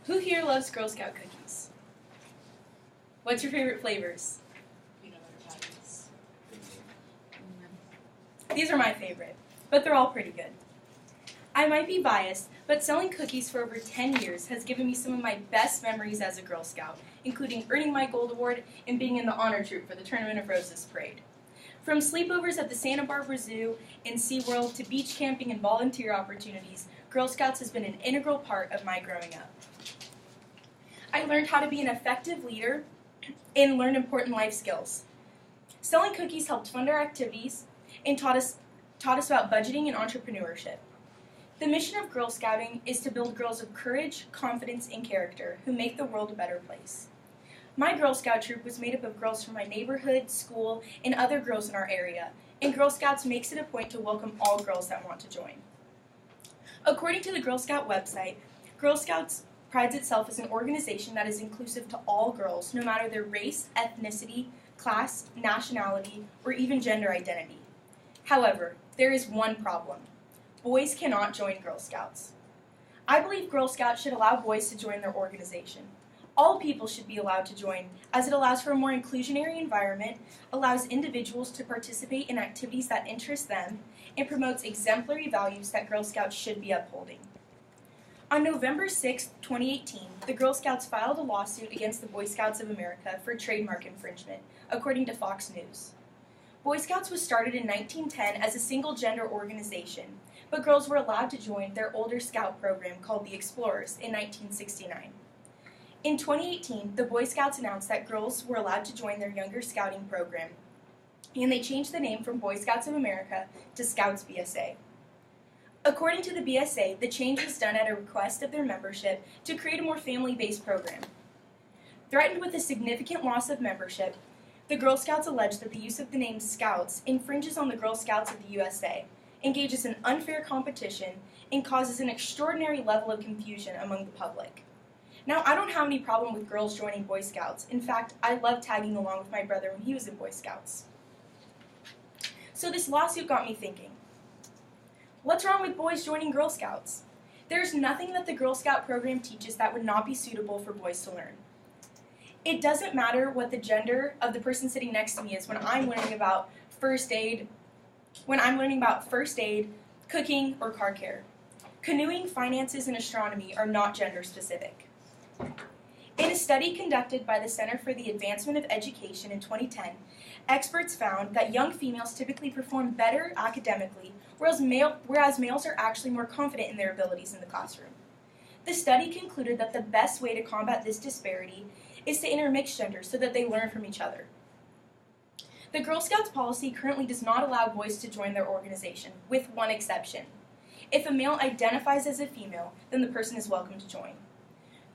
Who here loves Girl Scout cookies? What's your favorite flavors? Peanut butter patties. These are my favorite, but they're all pretty good. I might be biased, but selling cookies for over 10 years has given me some of my best memories as a Girl Scout, including earning my gold award and being in the honor troop for the Tournament of Roses parade. From sleepovers at the Santa Barbara Zoo and SeaWorld to beach camping and volunteer opportunities, Girl Scouts has been an integral part of my growing up. I learned how to be an effective leader and learned important life skills. Selling cookies helped fund our activities and taught us about budgeting and entrepreneurship. The mission of Girl Scouting is to build girls of courage, confidence, and character who make the world a better place. My Girl Scout troop was made up of girls from my neighborhood, school, and other girls in our area, and Girl Scouts makes it a point to welcome all girls that want to join. According to the Girl Scout website, Girl Scouts prides itself as an organization that is inclusive to all girls, no matter their race, ethnicity, class, nationality, or even gender identity. However, there is one problem. Boys cannot join Girl Scouts. I believe Girl Scouts should allow boys to join their organization. All people should be allowed to join, as it allows for a more inclusionary environment, allows individuals to participate in activities that interest them, and promotes exemplary values that Girl Scouts should be upholding. On November 6, 2018, the Girl Scouts filed a lawsuit against the Boy Scouts of America for trademark infringement, according to Fox News. Boy Scouts was started in 1910 as a single-gender organization, but girls were allowed to join their older scout program called the Explorers in 1969. In 2018, the Boy Scouts announced that girls were allowed to join their younger scouting program, and they changed the name from Boy Scouts of America to Scouts BSA. According to the BSA, the change was done at a request of their membership to create a more family-based program. Threatened with a significant loss of membership, the Girl Scouts allege that the use of the name Scouts infringes on the Girl Scouts of the USA, engages in unfair competition, and causes an extraordinary level of confusion among the public. Now, I don't have any problem with girls joining Boy Scouts. In fact, I loved tagging along with my brother when he was in Boy Scouts. So this lawsuit got me thinking. What's wrong with boys joining Girl Scouts? There's nothing that the Girl Scout program teaches that would not be suitable for boys to learn. It doesn't matter what the gender of the person sitting next to me is when I'm learning about first aid, cooking, or car care. Canoeing, finances, and astronomy are not gender specific. In a study conducted by the Center for the Advancement of Education in 2010, experts found that young females typically perform better academically, whereas males are actually more confident in their abilities in the classroom. The study concluded that the best way to combat this disparity is to intermix genders so that they learn from each other. The Girl Scouts policy currently does not allow boys to join their organization, with one exception. If a male identifies as a female, then the person is welcome to join.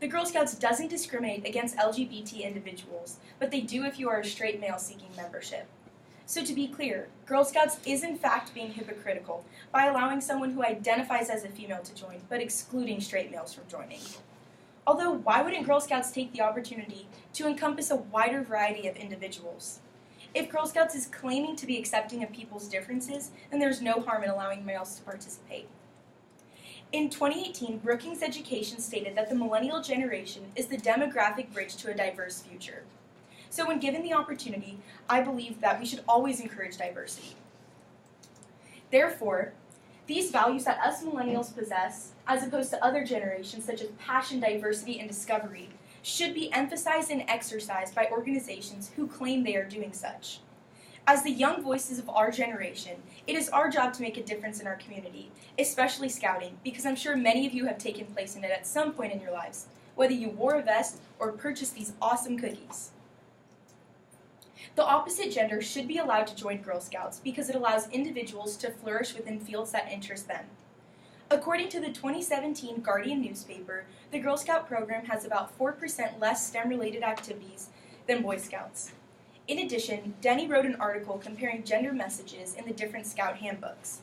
The Girl Scouts doesn't discriminate against LGBT individuals, but they do if you are a straight male seeking membership. So to be clear, Girl Scouts is in fact being hypocritical by allowing someone who identifies as a female to join, but excluding straight males from joining. Although, why wouldn't Girl Scouts take the opportunity to encompass a wider variety of individuals? If Girl Scouts is claiming to be accepting of people's differences, then there's no harm in allowing males to participate. In 2018, Brookings Education stated that the millennial generation is the demographic bridge to a diverse future. So when given the opportunity, I believe that we should always encourage diversity. Therefore, these values that us millennials possess, as opposed to other generations such as passion, diversity, and discovery, should be emphasized and exercised by organizations who claim they are doing such. As the young voices of our generation, it is our job to make a difference in our community, especially scouting, because I'm sure many of you have taken place in it at some point in your lives, whether you wore a vest or purchased these awesome cookies. The opposite gender should be allowed to join Girl Scouts because it allows individuals to flourish within fields that interest them. According to the 2017 Guardian newspaper, the Girl Scout program has about 4% less STEM-related activities than Boy Scouts. In addition, Denny wrote an article comparing gender messages in the different Scout handbooks.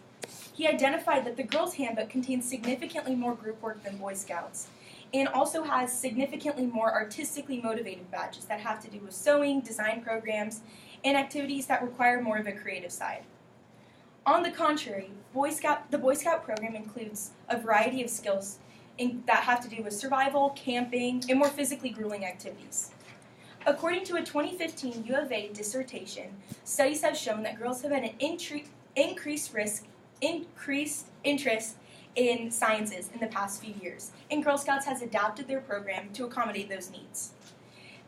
He identified that the Girls' Handbook contains significantly more group work than Boy Scouts, and also has significantly more artistically motivated badges that have to do with sewing, design programs, and activities that require more of a creative side. On the contrary, the Boy Scout program includes a variety of skills that have to do with survival, camping, and more physically grueling activities. According to a 2015 U of A dissertation, studies have shown that girls have had an increased interest in sciences in the past few years, and Girl Scouts has adapted their program to accommodate those needs.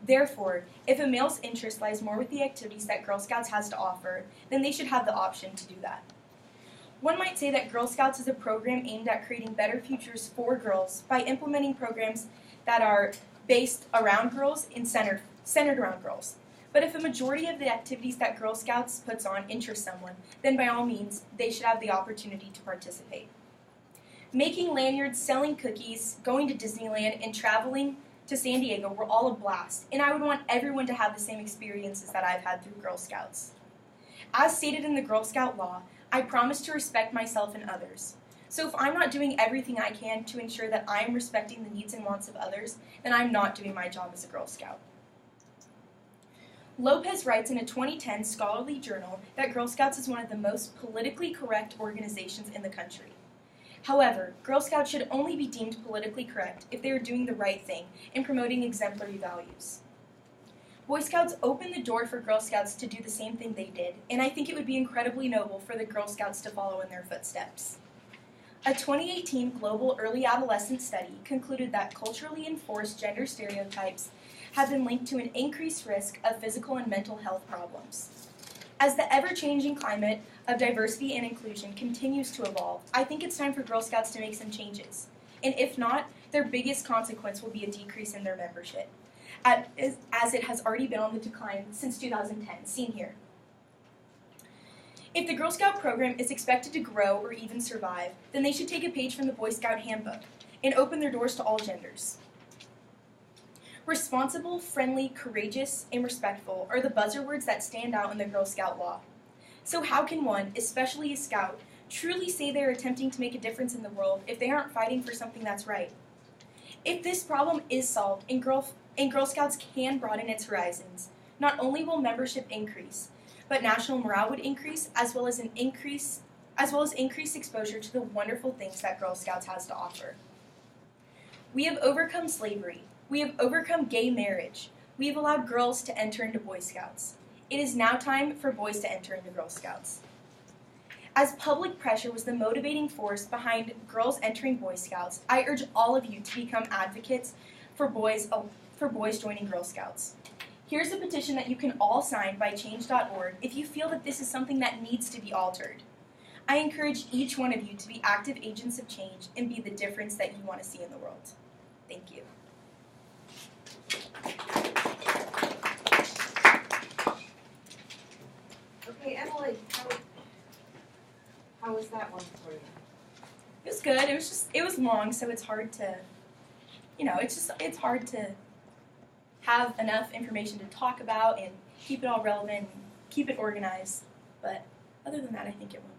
Therefore, if a male's interest lies more with the activities that Girl Scouts has to offer, then they should have the option to do that. One might say that Girl Scouts is a program aimed at creating better futures for girls by implementing programs that are based around girls and centered around girls. But if a majority of the activities that Girl Scouts puts on interest someone, then by all means, they should have the opportunity to participate. Making lanyards, selling cookies, going to Disneyland, and traveling to San Diego were all a blast, and I would want everyone to have the same experiences that I've had through Girl Scouts. As stated in the Girl Scout law, I promise to respect myself and others. So if I'm not doing everything I can to ensure that I'm respecting the needs and wants of others, then I'm not doing my job as a Girl Scout. Lopez writes in a 2010 scholarly journal that Girl Scouts is one of the most politically correct organizations in the country. However, Girl Scouts should only be deemed politically correct if they are doing the right thing and promoting exemplary values. Boy Scouts opened the door for Girl Scouts to do the same thing they did, and I think it would be incredibly noble for the Girl Scouts to follow in their footsteps. A 2018 global early adolescent study concluded that culturally enforced gender stereotypes have been linked to an increased risk of physical and mental health problems. As the ever-changing climate of diversity and inclusion continues to evolve, I think it's time for Girl Scouts to make some changes. And if not, their biggest consequence will be a decrease in their membership, as it has already been on the decline since 2010, seen here. If the Girl Scout program is expected to grow or even survive, then they should take a page from the Boy Scout handbook and open their doors to all genders. Responsible, friendly, courageous, and respectful are the buzzwords that stand out in the Girl Scout law. So how can one, especially a Scout, truly say they are attempting to make a difference in the world if they aren't fighting for something that's right? If this problem is solved and Girl Scouts can broaden its horizons, not only will membership increase, but national morale would increase, as well as increased exposure to the wonderful things that Girl Scouts has to offer. We have overcome slavery. We have overcome gay marriage. We have allowed girls to enter into Boy Scouts. It is now time for boys to enter into Girl Scouts. As public pressure was the motivating force behind girls entering Boy Scouts, I urge all of you to become advocates for boys joining Girl Scouts. Here's a petition that you can all sign by change.org if you feel that this is something that needs to be altered. I encourage each one of you to be active agents of change and be the difference that you want to see in the world. Thank you. Okay, Emily, how was that one for you? It was good. It was long, so it's hard to, it's hard to have enough information to talk about and keep it all relevant, keep it organized. But other than that, I think it went